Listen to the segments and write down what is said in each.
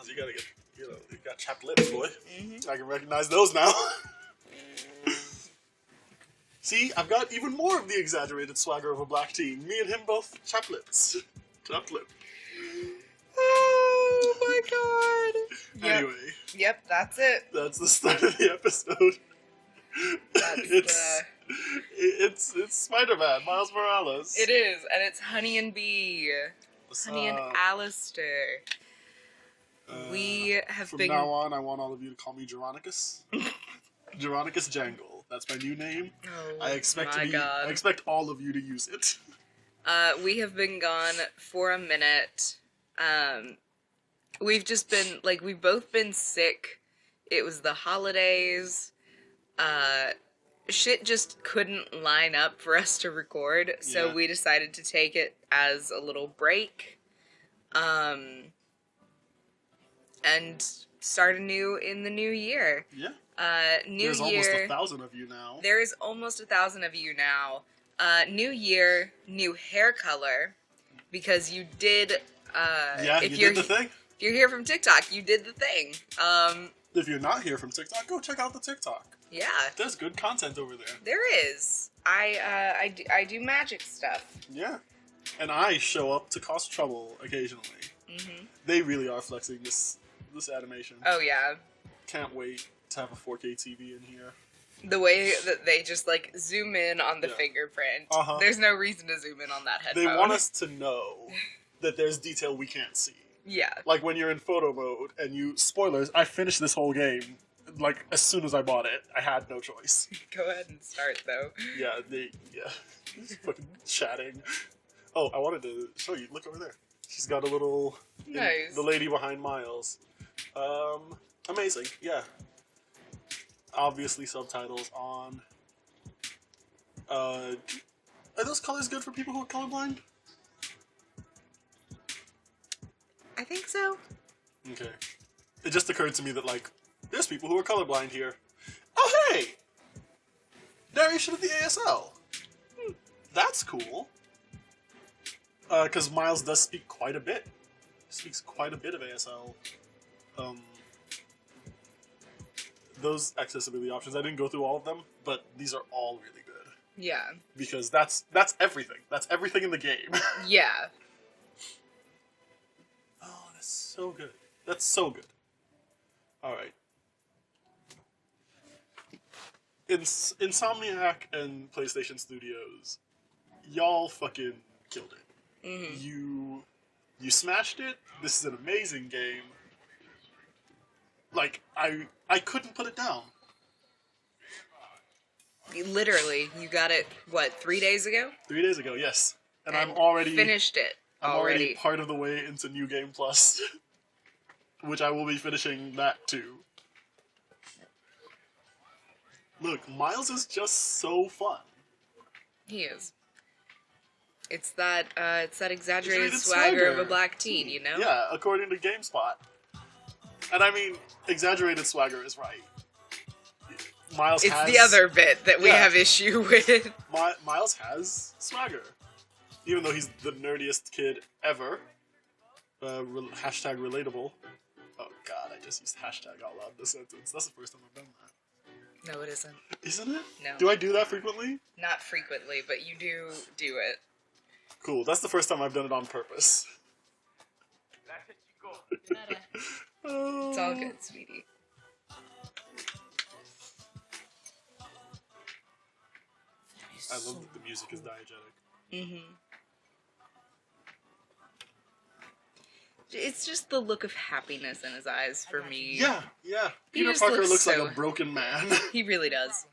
Miles, you gotta get, you got chapped lips, boy. I can recognize those now. See, I've got even more of the exaggerated swagger of a black teen. Me and him both chapped lips. Chapped lip. Oh my god. Anyway. Yep, that's it. That's the start of the episode. That's it's Spider-Man, Miles Morales. It is, and it's Honey and Bee. What's Honey and up? Alistair. We have From been... now on, I want all of you to call me Geronicus. Geronicus Jangle. That's my new name. Oh, I expect God. I expect all of you to use it. We have been gone for a minute. We've just been, like, we've both been sick. It was the holidays. Shit just couldn't line up for us to record, so Yeah. we decided to take it as a little break. And start anew in the new year. Yeah. New There's year. almost 1,000 of you now. There is almost 1,000 of you now. New year, new hair color, because you did. Yeah, you did the thing. If you're here from TikTok, you did the thing. If you're not here from TikTok, go check out the TikTok. Yeah, There's good content over there. there is. I do magic stuff. Yeah. And I show up to cause trouble occasionally. Mm-hmm. They really are flexing this animation. Oh yeah, Can't wait to have a 4K TV in here. the way that they just like zoom in on the Yeah. fingerprint. Uh-huh. There's no reason to zoom in on that headphone. They want us to know that there's detail we can't see. Yeah. Like when you're in photo mode and you... Spoilers, I finished this whole game, like, as soon as I bought it. I had no choice. Go ahead and start though. Yeah. Just fucking chatting. Oh, I wanted to show you. Look over there. She's got a little... Nice. The lady behind Miles. Amazing. Yeah. Obviously subtitles on. Are those colors good for people who are colorblind? I think so. Okay. It just occurred to me that, like, there's people who are colorblind here. Oh, hey! Narration of the ASL. That's cool. Because Miles does speak quite a bit. He speaks quite a bit of ASL. Those accessibility options, I didn't go through all of them, but these are all really good. Yeah. Because that's everything. That's everything in the game. Yeah. Oh, that's so good. That's so good. Alright. Insomniac and PlayStation Studios, y'all fucking killed it. Mm-hmm. You smashed it. This is an amazing game. Like, I couldn't put it down. Literally, you got it, what, 3 days ago? 3 days ago, yes. And I'm already... Finished it. I'm already part of the way into New Game Plus. Which I will be finishing that too. Look, Miles is just so fun. He is. It's that exaggerated Exaggerated swagger of swagger. a black teen, you know? Yeah, according to GameSpot. And I mean, exaggerated swagger is right. Miles It's has... the other bit that we Yeah. have issue with. Miles has swagger. Even though he's the nerdiest kid ever. Hashtag relatable. Oh god, I just used hashtag out loud in the sentence. That's the first time I've done that. No, it isn't. Isn't it? No. Do I do that frequently? Not frequently, but you do it. Cool, that's the first time I've done it on purpose. It's all good, sweetie. I love that the music is diegetic. Mm-hmm. It's just the look of happiness in his eyes for me. Yeah. He Peter just Parker looks looks so- like a broken man. He really does.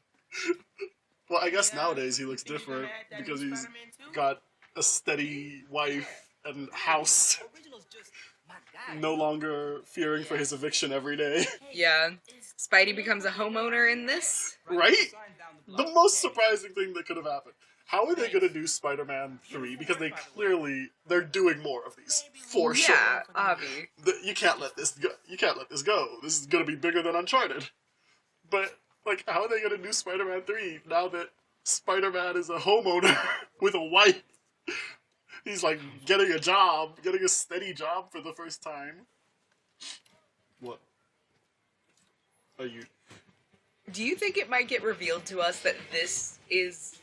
Well, I guess nowadays he looks different because he's got a steady wife and house. No longer fearing for his eviction every day. Yeah. Spidey becomes a homeowner in this. Right? The most surprising thing that could have happened. How are they going to do Spider-Man 3? Because they're doing more of these. For sure. Yeah, Avi. You can't let this go. You can't let this go. This is going to be bigger than Uncharted. But, like, how are they going to do Spider-Man 3 now that Spider-Man is a homeowner with a wife? He's, like, getting a job, getting a steady job for the first time. What? Are you? Do you think it might get revealed to us that this is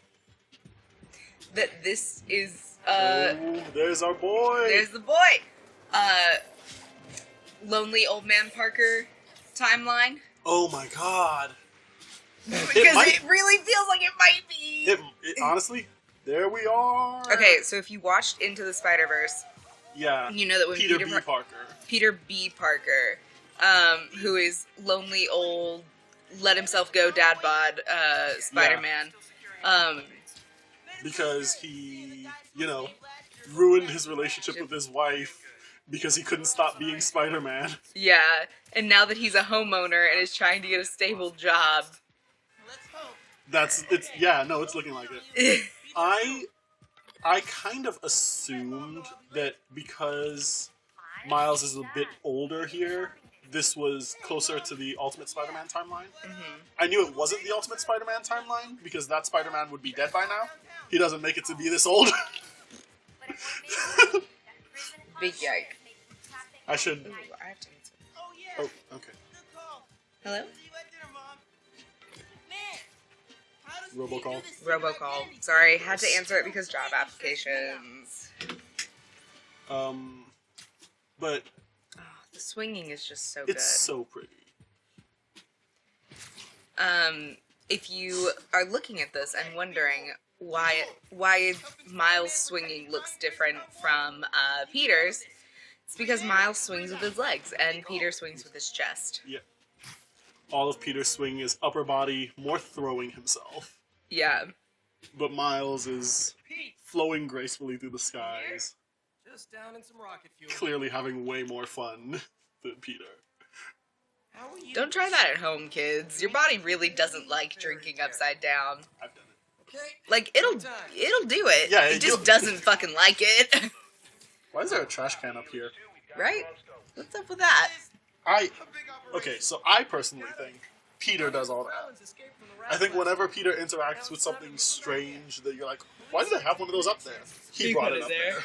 Oh, there's our boy. there's the boy, lonely old man Parker timeline? Oh my god. Because might- it really feels like it might be. It honestly, there we are. Okay, so if you watched Into the Spider-Verse, Yeah. you know that when Peter B. Parker. Peter B. Parker, who is lonely old, let himself go dad bod Spider-Man, Because he, ruined his relationship with his wife because he couldn't stop being Spider-Man. yeah, and now that he's a homeowner and is trying to get a stable job, It's looking like it. I kind of assumed that because Miles is a bit older here, this was closer to the Ultimate Spider-Man timeline. Mm-hmm. I knew it wasn't the Ultimate Spider-Man timeline because that Spider-Man would be dead by now. He doesn't make it to be this old. big yike. I should. Ooh, I have to answer. Oh, okay. Hello? Robocall. Sorry, had to answer it because job applications. But Oh, the swinging is just so it's so pretty. good. If you are looking at this and wondering why Miles' swinging looks different from Peter's, it's because Miles swings with his legs and Peter swings with his chest. Yeah. All of Peter's swing is upper body, more throwing himself. Yeah. But Miles is flowing gracefully through the skies, Just down in some rocket fuel. clearly having way more fun than Peter. How are you? Don't try that at home, kids. Your body really doesn't like drinking upside down. I've done it. Okay. Like, it'll do it. Yeah, it just you'll- doesn't fucking like it. Why is there a trash can up here? Right? What's up with that? Okay, so I personally think Peter does all that. I think whenever Peter interacts with something strange that you're like, why do they have one of those up there? He brought it up there.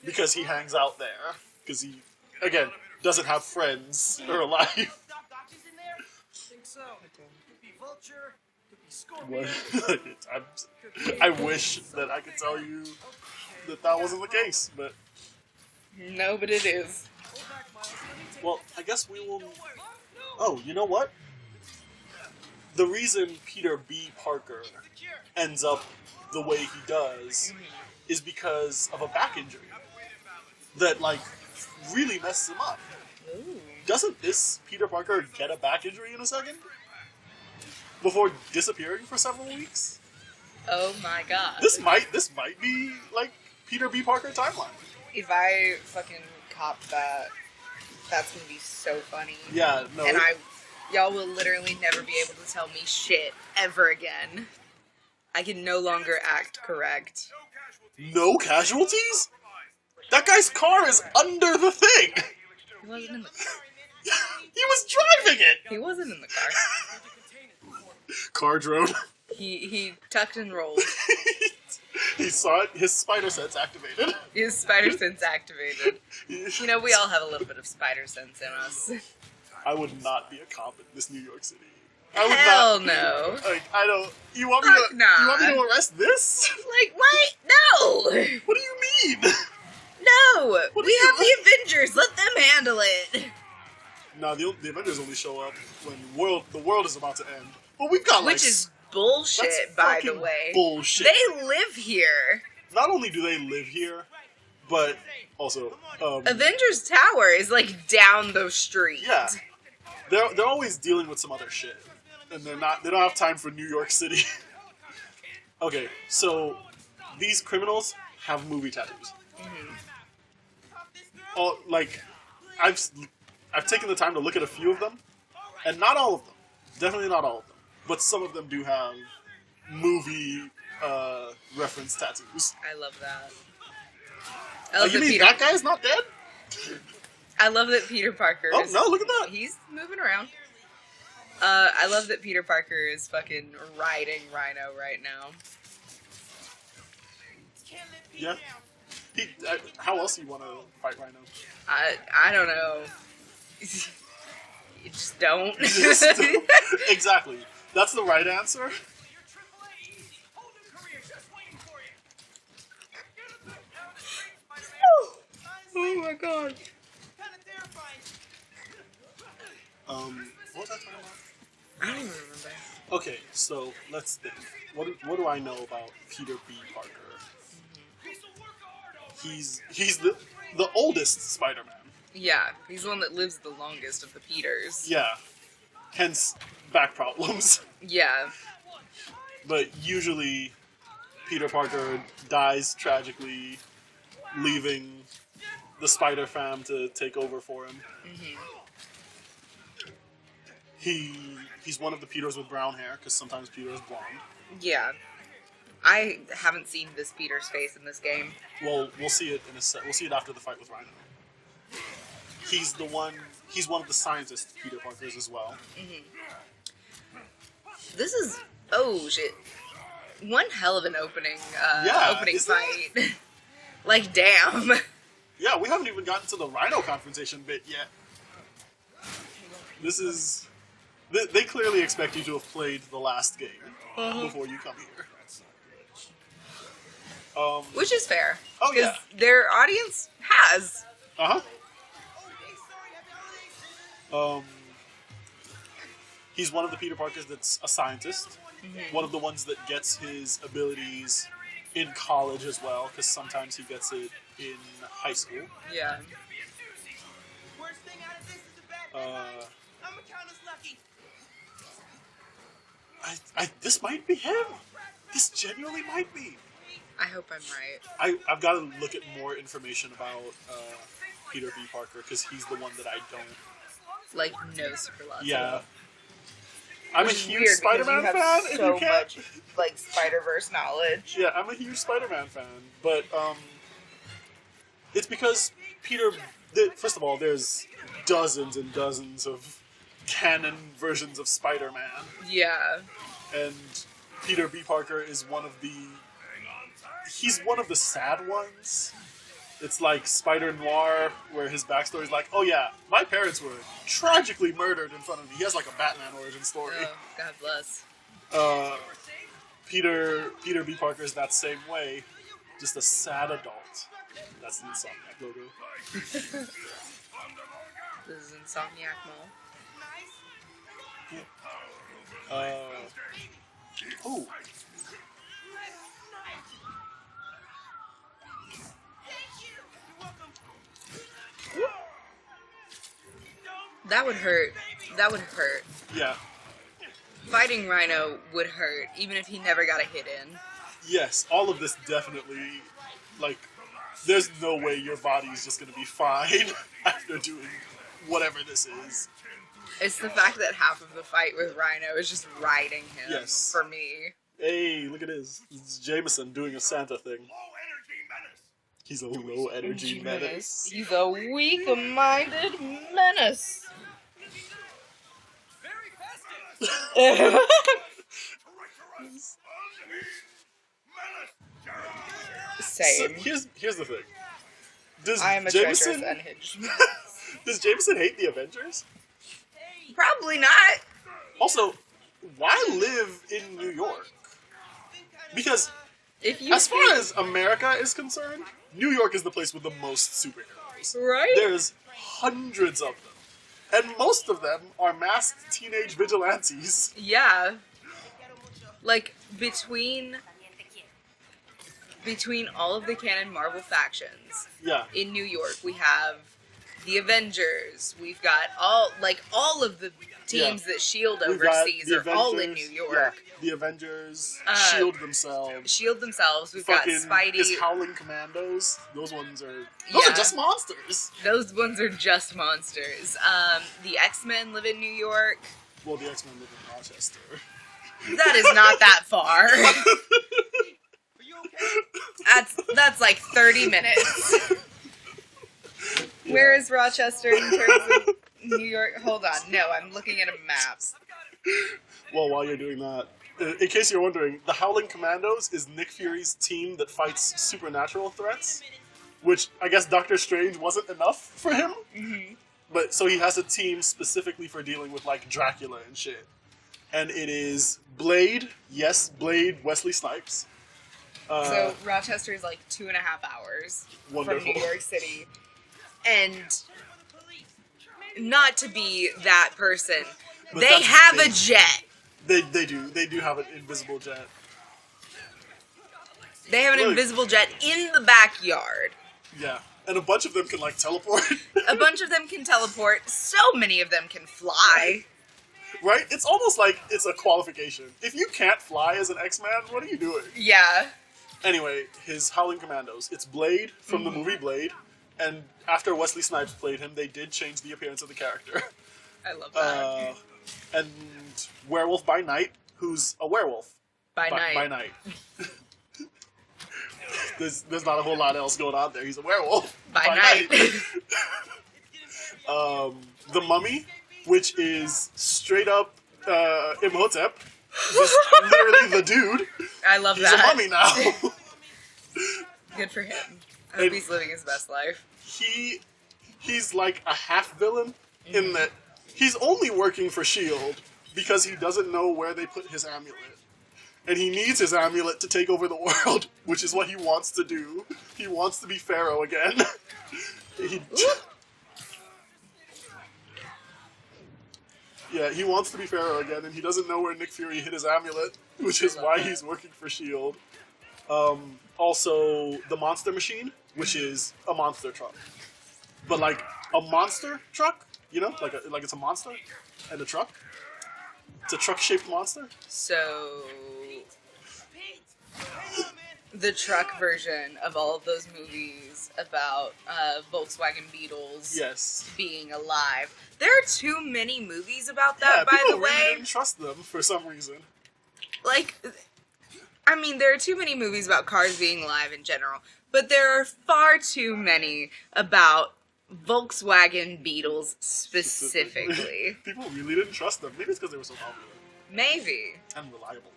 Because he hangs out there. Because he, again, doesn't have friends or a life. Think so. Could be vulture. Could be What? scorpion. I wish that I could tell you that wasn't the case, but No, but it is. well, I guess we will. Oh, you know what? The reason Peter B. Parker ends up the way he does is because of a back injury that, like, really messes him up. Ooh. Doesn't this Peter Parker get a back injury in a second? Before disappearing for several weeks? Oh my god. This might be, like, Peter B. Parker timeline. If I fucking cop that, that's gonna be so funny. Yeah, no. And y'all will literally never be able to tell me shit ever again. I can no longer act correct. No casualties? That guy's car is under the thing! He wasn't in the car. He was driving it! He wasn't in the car. Car drone. He tucked and rolled. He saw it, his spider sense activated. His spider sense activated. You know, we all have a little bit of spider sense in us. I would not be a cop in this New York City. I would Hell not. no. Like, I don't. You want me Fuck to? nah. You want me to arrest this? Like, what? No! What do you mean? No! What We are have you- the Avengers. Let them handle it. No, the Avengers only show up when the world is about to end. But we've got like Which is bullshit, that's by the fucking way. bullshit. They live here. Not only do they live here, but also Avengers Tower is like down the street. yeah, they're always dealing with some other shit, and they don't have time for New York City. Okay, so these criminals have movie tattoos. Oh, like I've taken the time to look at a few of them, and not all of them. Definitely not all of them, but some of them do have movie reference tattoos. I love that. You mean that guy's not dead? I love that Peter Parker Oh is... no! Look at that. He's moving around. I love that Peter Parker is fucking riding Rhino right now. Yeah. How else do you want to fight Rhino? I don't know. You just don't. Just don't. Exactly. That's the right answer. Your Triple A easy. Whole new career just waiting for you. Oh my god. Kind of terrifying. What was I talking about? I don't even remember. Okay, so let's think. What do I know about Peter B. Parker? He's the oldest Spider-Man. Yeah, he's the one that lives the longest of the Peters. Yeah. Hence back problems. Yeah. But usually Peter Parker dies tragically, leaving the Spider Fam to take over for him. He's one of the Peters with brown hair, because sometimes Peter is blonde. Yeah. I haven't seen this Peter's face in this game. Well, we'll see it in a sec. We'll see it after the fight with Rhino. He's one of the scientists Peter Parker's as well. This is, oh shit, one hell of an opening isn't fight. Like, damn. Yeah, we haven't even gotten to the Rhino confrontation bit yet. This is... They clearly expect you to have played the last game before you come here. Which is fair. Oh, yeah. Their audience has. Uh-huh. He's one of the Peter Parkers that's a scientist. One of the ones that gets his abilities in college as well, because sometimes he gets it in high school. Yeah. Worst thing out of this is the bad guy. I'm gonna count as lucky. This might be him. This genuinely might be. I hope I'm right. I've got to look at more information about Peter B. Parker, because he's the one that I don't... Like, no super lots. Yeah. I'm a Which is huge weird Spider-Man because you fan, have if so you can't... much, like, Spider-Verse knowledge. Yeah, I'm a huge Spider-Man fan, but it's because Peter... First of all, there's dozens and dozens of canon versions of Spider-Man, Yeah. and Peter B. Parker is one of the... He's one of the sad ones. It's like Spider Noir, where his backstory is like, oh yeah, my parents were tragically murdered in front of me. He has like a Batman origin story. Oh, God bless. Peter B. Parker is that same way, just a sad adult. That's the Insomniac logo. This is Insomniac Mall. Oh. That would hurt. That would hurt. Yeah. Fighting Rhino would hurt, even if he never got a hit in. Yes, all of this definitely, like, there's no way your body's just gonna be fine after doing whatever this is. It's the fact that half of the fight with Rhino is just riding him. Yes. For me. Hey, look at this. It's Jameson doing a Santa thing. He's a low energy menace. He's a weak-minded menace. Very festive. So Same. here's the thing. Does I am a Jameson treacherous unhinged. does Jameson hate the Avengers? Probably not. Also, why live in New York? Because If you as far as America is concerned, New York is the place with the most superheroes. right? There's hundreds of them. And most of them are masked teenage vigilantes. Yeah. Like between all of the canon Marvel factions Yeah. in New York, we have the Avengers. We've got all of the teams that Shield We've got oversees the are all in Avengers- New York. Yeah, the Avengers Uh, shield themselves. Shield themselves. We've Fucking got Spidey. his Howling Commandos. Those ones are Yeah. just monsters. Those ones are just monsters. The X-Men live in New York. Well, the X-Men live in Rochester. That is not that far. Are you okay? That's like 30 minutes. Where is Rochester in terms of New York? Hold on. No, I'm looking at a map. Well, while you're doing that, in case you're wondering, the Howling Commandos is Nick Fury's team that fights supernatural threats, which I guess Doctor Strange wasn't enough for him. But so he has a team specifically for dealing with like Dracula and shit. And it is Blade, yes, Blade, Wesley Snipes. So Rochester is like 2.5 hours Wonderful. from New York City. And not to be that person, But they that's have big. a jet. They do have an invisible jet. They have an Look. invisible jet in the backyard. Yeah, and a bunch of them can like teleport. A bunch of them can teleport. So many of them can fly. Right? It's almost like it's a qualification. If you can't fly as an X-Man, what are you doing? Yeah. Anyway, his Howling Commandos. It's Blade from the movie Blade, and after Wesley Snipes played him, they did change the appearance of the character. I love that. And Werewolf by Night, who's a werewolf. By night. By night. There's not a whole lot else going on there. He's a werewolf. By night. The Mummy, which is straight up Imhotep. Just literally the dude. I love He's that. a mummy now. Good for him. I hope And- he's living his best life. He's like a half villain in that he's only working for S.H.I.E.L.D. because he doesn't know where they put his amulet. And he needs his amulet to take over the world, which is what he wants to do. He wants to be Pharaoh again. Yeah, he wants to be Pharaoh again, and he doesn't know where Nick Fury hid his amulet, which is why he's working for S.H.I.E.L.D. Also, the Monster Machine, which is a monster truck. But like, a monster truck? You know? Like it's a monster and a truck? It's a truck-shaped monster? So, the truck version of all of those movies about Volkswagen Beetles Yes. being alive. There are too many movies about Yeah, that, by people the really way. didn't trust them for some reason. Like, I mean, there are too many movies about cars being alive in general, but there are far too many about Volkswagen Beetles specifically. People really didn't trust them. Maybe it's because they were so popular Maybe. and reliable.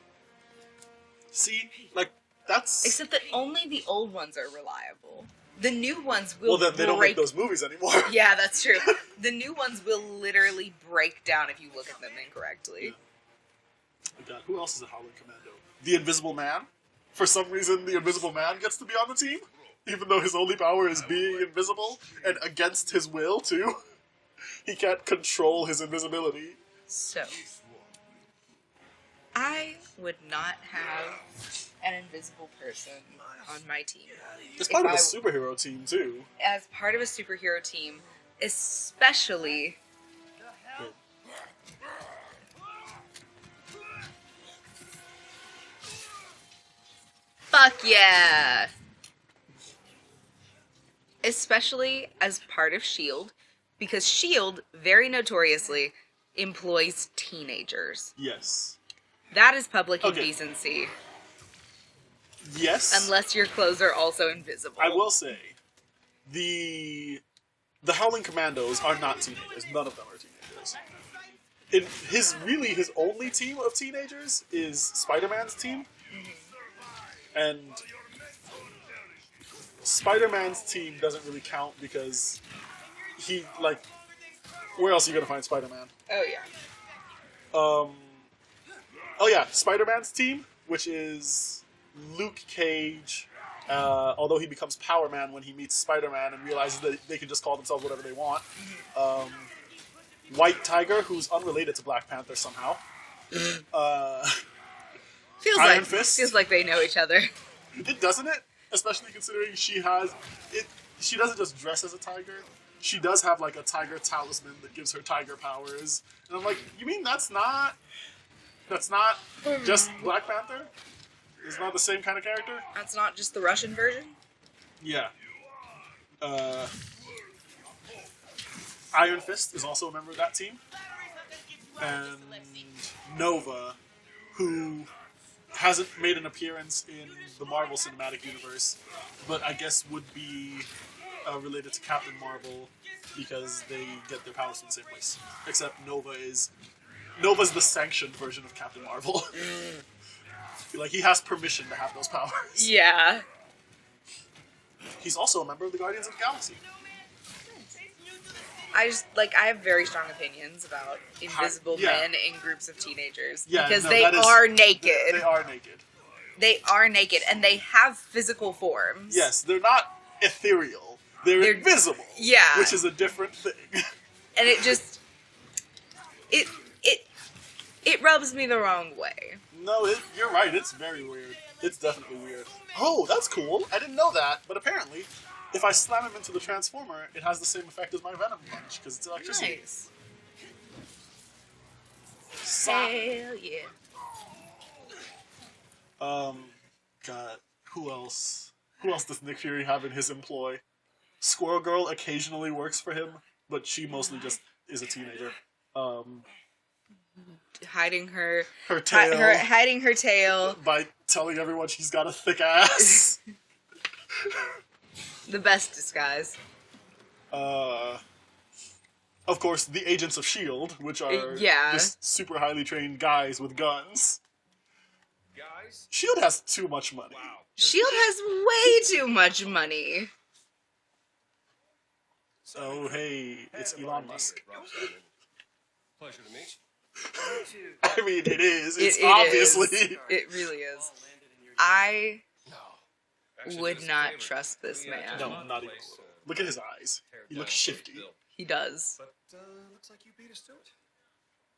See, like, that's... Except that only the old ones are reliable. The new ones will well, then they don't make break. those movies anymore. Yeah, that's true. The new ones will literally break down if you look at them incorrectly. Oh God, who else is a Howling Commando? The Invisible Man. For some reason, the Invisible Man gets to be on the team, even though his only power is being invisible, and against his will, too. He can't control his invisibility. So, I would not have an invisible person on my team. It's part of a I- superhero team, too. As part of a superhero team, especially fuck yeah! Especially as part of S.H.I.E.L.D., because S.H.I.E.L.D. very notoriously employs teenagers. Yes. That is public Okay. indecency. Yes. Unless your clothes are also invisible. I will say, the Howling Commandos are not teenagers. None of them are teenagers. His only team of teenagers is Spider-Man's team, and Spider-Man's team doesn't really count because he like, where else are you gonna find Spider-Man? Oh, yeah. Oh yeah, Spider-Man's team, which is Luke Cage. Although he becomes Power Man when he meets Spider-Man and realizes that they can just call themselves whatever they want. White Tiger, who's unrelated to Black Panther somehow. Iron Fist. Feels like they know each other. It doesn't it? Especially considering she has it. She doesn't just dress as a tiger. She does have like a tiger talisman that gives her tiger powers. And I'm like, you mean that's not just Black Panther? It's not the same kind of character? That's not just the Russian version? Yeah. Iron Fist is also a member of that team. And Nova, who hasn't made an appearance in the Marvel Cinematic Universe, but I guess would be related to Captain Marvel because they get their powers from the same place. Except Nova's the sanctioned version of Captain Marvel. Like, he has permission to have those powers. Yeah. He's also a member of the Guardians of the Galaxy. I have very strong opinions about invisible Yeah. men in groups of teenagers Yeah, because no, they that is- are naked. They are naked. They are naked and they have physical forms. Yes, they're not ethereal. They're invisible. Yeah. Which is a different thing. And it just it rubs me the wrong way. No, you're right. It's very weird. It's definitely weird. Oh, that's cool. I didn't know that. But apparently, if I slam him into the Transformer, it has the same effect as my Venom punch, because it's electricity. Nice. Sa- Hell yeah. God, who else? Who else does Nick Fury have in his employ? Squirrel Girl occasionally works for him, but she mostly just is a teenager. Hiding her Tail hiding her tail. by telling everyone she's got a thick ass. The best disguise. Of course, the Agents of S.H.I.E.L.D., which are Yeah. just super highly trained guys with guns. Guys, S.H.I.E.L.D. has too much money. wow. S.H.I.E.L.D. has way too much money. Oh, hey, it's Elon Musk. Pleasure to meet I mean, it is. It's It obviously. is. It really is. I you. No. would not trust this man. No, not even a little. Look at his eyes. He looks shifty. He does. But looks like you beat us to it.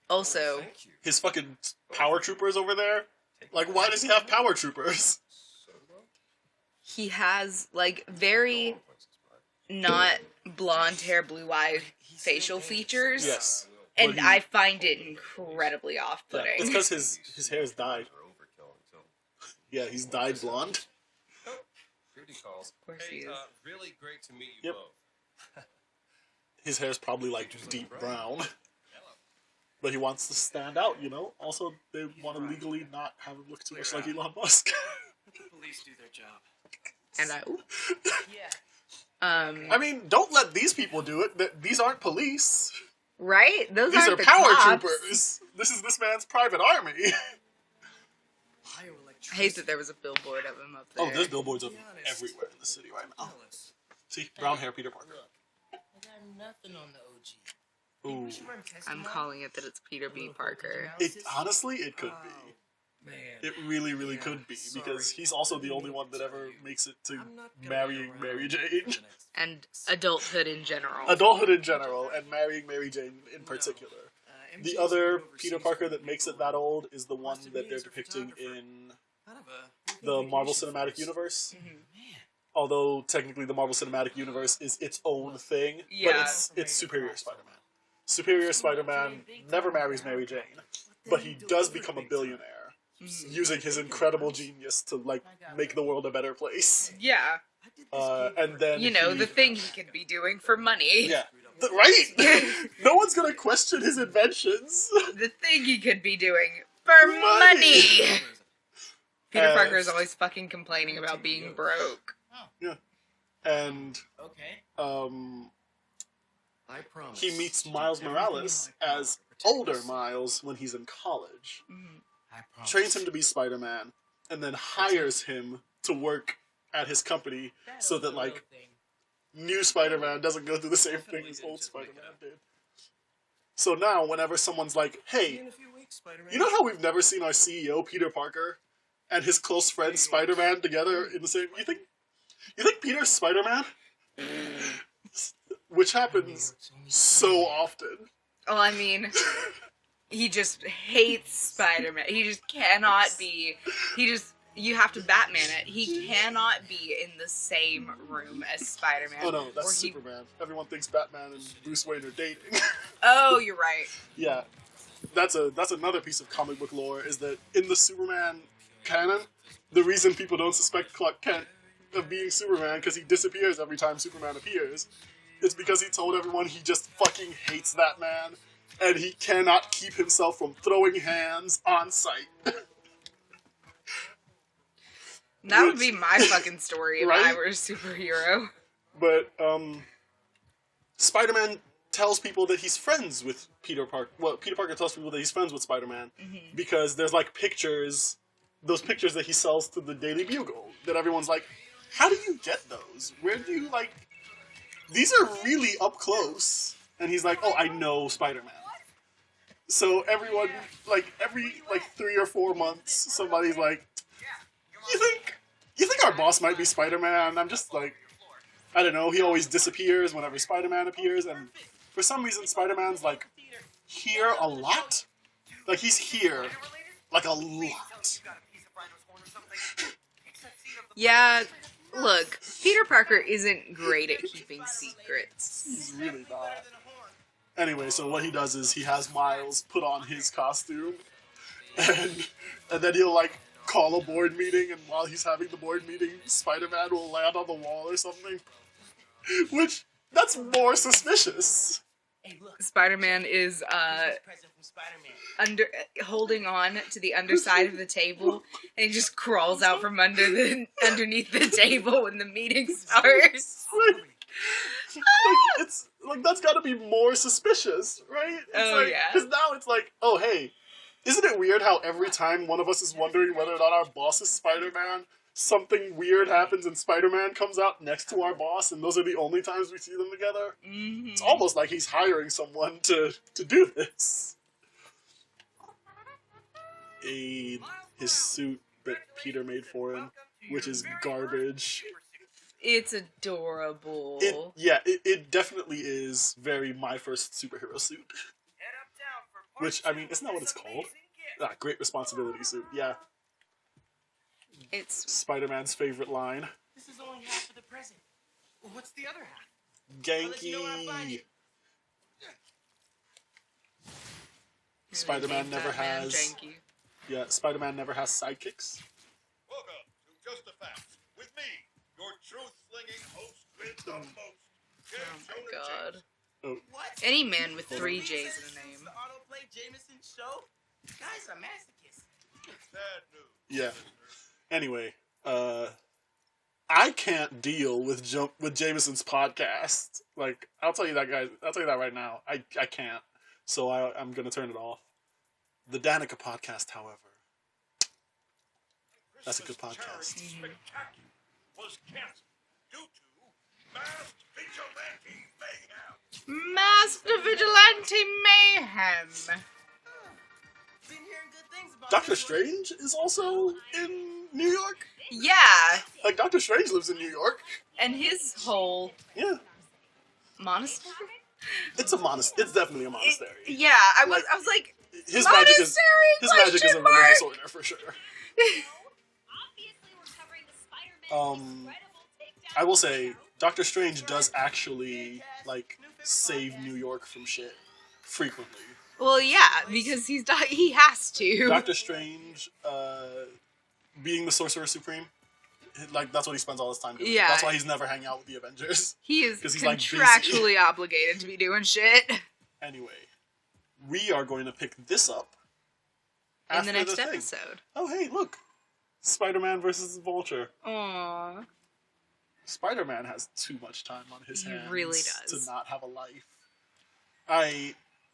Also, Thank you. His fucking power troopers over there. Like, why does he have power troopers? he has like very not blonde hair, blue eye facial features. Yes. And But he- I find it incredibly Yeah, off-putting. it's because his hair is dyed. Yeah, he's dyed blonde. Duty calls. Of course he is. Really great to meet Yep. you both. His hair's probably like deep brown. But he wants to stand out, you know? Also, they want to legally not have him look too much like Elon Musk. Police do their job. And I mean, don't let these people do it. These aren't police. right? Those These aren't are the power cops. troopers. This is this man's private army. I hate that there was a billboard of him up there. Oh, there's billboards of him everywhere in the city right now. See, brown hair Peter Parker. I got nothing on the OG. Ooh. I'm calling it that it's Peter B. Parker. It honestly, it could be. Man. It really, really could be because he's also the only one that ever makes it to marrying Mary Jane. And adulthood in general. Adulthood in general, and marrying Mary Jane in particular. The other Peter Parker that makes it that old is the one that they're depicting in the Marvel Cinematic Universe. Although technically the Marvel Cinematic Universe is its own thing, but Yeah. it's Superior Spider-Man. Superior Spider-Man never marries Mary Jane, but he does become a billionaire using his incredible genius to like make the world a better place. Yeah. And then You know, he- the thing he could be doing for money. yeah, right. No one's gonna question his inventions. The thing he could be doing for money. Peter Uh, Parker is always fucking complaining about being broke. And Okay. I promise. he meets Miles Morales as older Miles when he's in college. I promise. Trains him to be Spider-Man, and then hires him to work at his company so that, like, new Spider-Man doesn't go through the same thing as old Spider-Man did. So now, whenever someone's like, hey, In a few weeks, Spider-Man. you know how we've never seen our CEO, Peter Parker, and his close friend Spider-Man together in the same... You think Peter's Spider-Man? Which happens so often. Well, I mean, he just hates Spider-Man. He just cannot be. You have to Batman it. He cannot be in the same room as Spider-Man. Oh no, that's Or he- Superman. Everyone thinks Batman and Bruce Wayne are dating. Oh, you're right. Yeah, that's another piece of comic book lore is that in the Superman canon, the reason people don't suspect Clark Kent of being Superman because he disappears every time Superman appears is because he told everyone he just fucking hates that man and he cannot keep himself from throwing hands on sight. That would be my fucking story if I Right? were a superhero. But Spider-Man tells people that he's friends with Peter Parker. Well, Peter Parker tells people that he's friends with Spider-Man because there's like pictures, those pictures that he sells to the Daily Bugle that everyone's like, how do you get those? Where do you like? These are really up close. and he's like, "Oh, I know Spider-Man." So everyone, every 3 or 4 months, somebody's like, you think our boss might be Spider-Man? I'm just like, I don't know. He always disappears whenever Spider-Man appears, and for some reason, Spider-Man's like here a lot. Like he's here like a lot. Yeah, look, Peter Parker isn't great at keeping secrets. He's really not. Anyway, so what he does is he has Miles put on his costume, and then he'll like call a board meeting, and while he's having the board meeting, Spider-Man will land on the wall or something. Which, that's more suspicious. Hey, look. Spider-Man is Christmas present from Spider-Man. holding on to the underside of the table, and he just crawls out from underneath the table when the meeting starts. It's like that's got to be more suspicious, right? Yeah. Because now it's like, oh hey, isn't it weird how every time one of us is wondering whether or not our boss is Spider-Man, something weird happens and Spider-Man comes out next to our boss, and those are the only times we see them together? Mm-hmm. It's almost like he's hiring someone to do this. His suit that Peter made for him, which is garbage. It's adorable. It definitely is very my first superhero suit. Which, I mean, isn't that what it's called? Great responsibility suit, yeah. It's Spider-Man's favorite line. This is only half of the present. Well, what's the other half? Genki! I'll let you know when I find it. Spider-Man never Batman has... janky. Yeah, Spider-Man never has sidekicks. Welcome to Just the Facts with me, your truth-slinging host with the most. Oh my god. Oh, What? Any man with 3 J's in a name. The autoplay Jameson show? Guys are masochists. Sad news. yeah. Anyway, I can't deal with Jameson's podcast. Like, I'll tell you that right now. I can't. So I'm gonna turn it off. The Danica podcast, however, that's a good podcast. Spectacular was canceled due to masked vigilante mayhem. Master Vigilante Mayhem. Been hearing good things about Doctor this one. Strange is also in New York. Yeah, Like, Doctor Strange lives in New York. and his whole Yeah, monastery. it's a monastery. It's definitely a monastery. Yeah, I was like, His magic is monastery? a religious order for sure. I will say, Doctor Strange does actually like save New York from shit frequently. Well, yeah, because he has to. Doctor Strange, being the Sorcerer Supreme, like that's what he spends all his time doing. Yeah. That's why he's never hanging out with the Avengers. He is 'Cause he's, like, busy. contractually obligated to be doing shit Anyway, we are going to pick this up in after the next thing. episode. Oh hey, look, Spider-Man versus Vulture. Aww. Spider-Man has too much time on his He hands really does. to not have a life.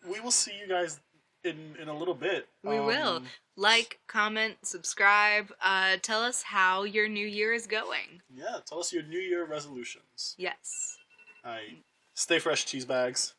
We will see you guys in a little bit. We will. Like, comment, subscribe. Tell us how your new year is going. Yeah, tell us your New Year resolutions. Yes. Stay fresh, cheese bags.